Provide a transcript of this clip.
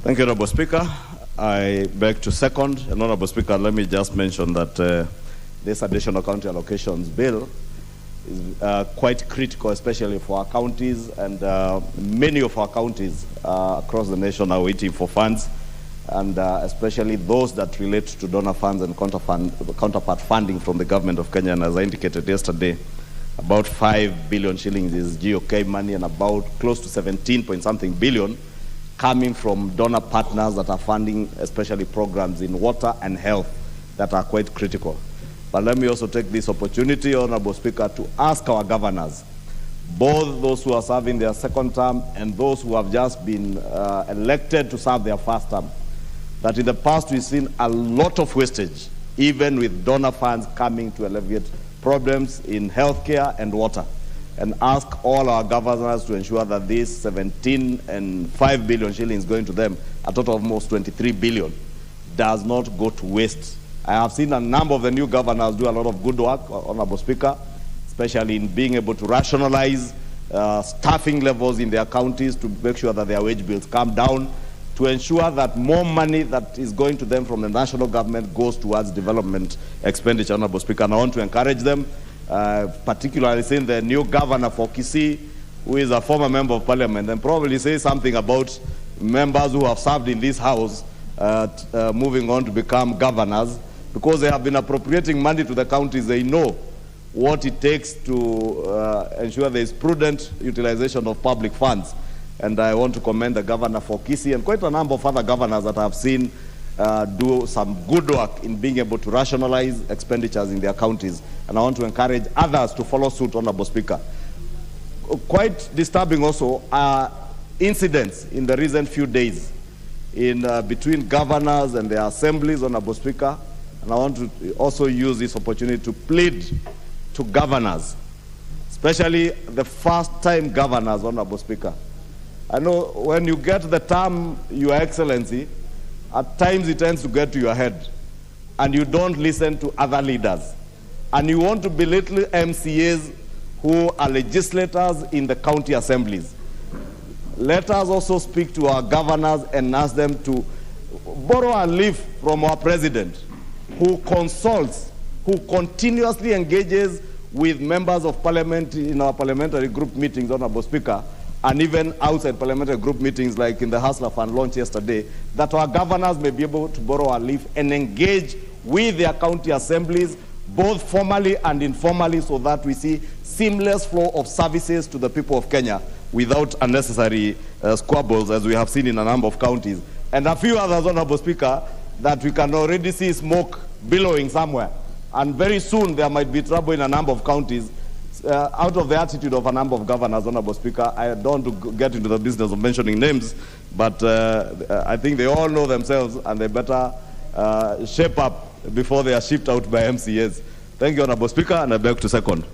Thank you, Honorable Speaker. I beg to second. And Honorable Speaker, let me just mention that this additional county allocations bill is quite critical, especially for our counties, and many of our counties across the nation are waiting for funds, and especially those that relate to donor funds and counterpart funding from the government of Kenya. And as I indicated yesterday, about 5 billion shillings is GOK money, and about close to 17 point something billion coming from donor partners that are funding especially programs in water and health that are quite critical. But let me also take this opportunity, Honorable Speaker, to ask our governors, both those who are serving their second term and those who have just been elected to serve their first term, that in the past we've seen a lot of wastage, even with donor funds coming to alleviate problems in healthcare and water, and ask all our governors to ensure that this 17 and 5 billion shillings going to them, a total of almost 23 billion, does not go to waste. I have seen a number of the new governors do a lot of good work, Honorable Speaker, especially in being able to rationalize staffing levels in their counties to make sure that their wage bills come down, to ensure that more money that is going to them from the national government goes towards development expenditure, Honorable Speaker. And I want to encourage them, particularly seeing the new governor for Kisii, who is a former member of parliament, and probably say something about members who have served in this house moving on to become governors, because they have been appropriating money to the counties. They know what it takes to ensure there is prudent utilization of public funds. And I want to commend the governor for Kisii and quite a number of other governors that I have seen do some good work in being able to rationalize expenditures in their counties. And I want to encourage others to follow suit, Honorable Speaker. Quite disturbing also are incidents in the recent few days in between governors and their assemblies, Honorable Speaker. And I want to also use this opportunity to plead to governors, especially the first-time governors, Honorable Speaker. I know when you get the term Your Excellency, at times it tends to get to your head, and you don't listen to other leaders. And you want to belittle MCAs who are legislators in the county assemblies. Let us also speak to our governors and ask them to borrow a leaf from our president, who consults, who continuously engages with members of parliament in our parliamentary group meetings, Honorable Speaker, and even outside parliamentary group meetings like in the Hustler Fund launch yesterday, that our governors may be able to borrow a leaf and engage with their county assemblies, both formally and informally, so that we see seamless flow of services to the people of Kenya without unnecessary squabbles, as we have seen in a number of counties. And a few others, Honorable Speaker, that we can already see smoke billowing somewhere. And very soon there might be trouble in a number of counties out of the attitude of a number of governors, Honorable Speaker. I don't want to get into the business of mentioning names, but I think they all know themselves, and they better shape up before they are shipped out by MCAs. Thank you, Honorable Speaker, and I beg to second.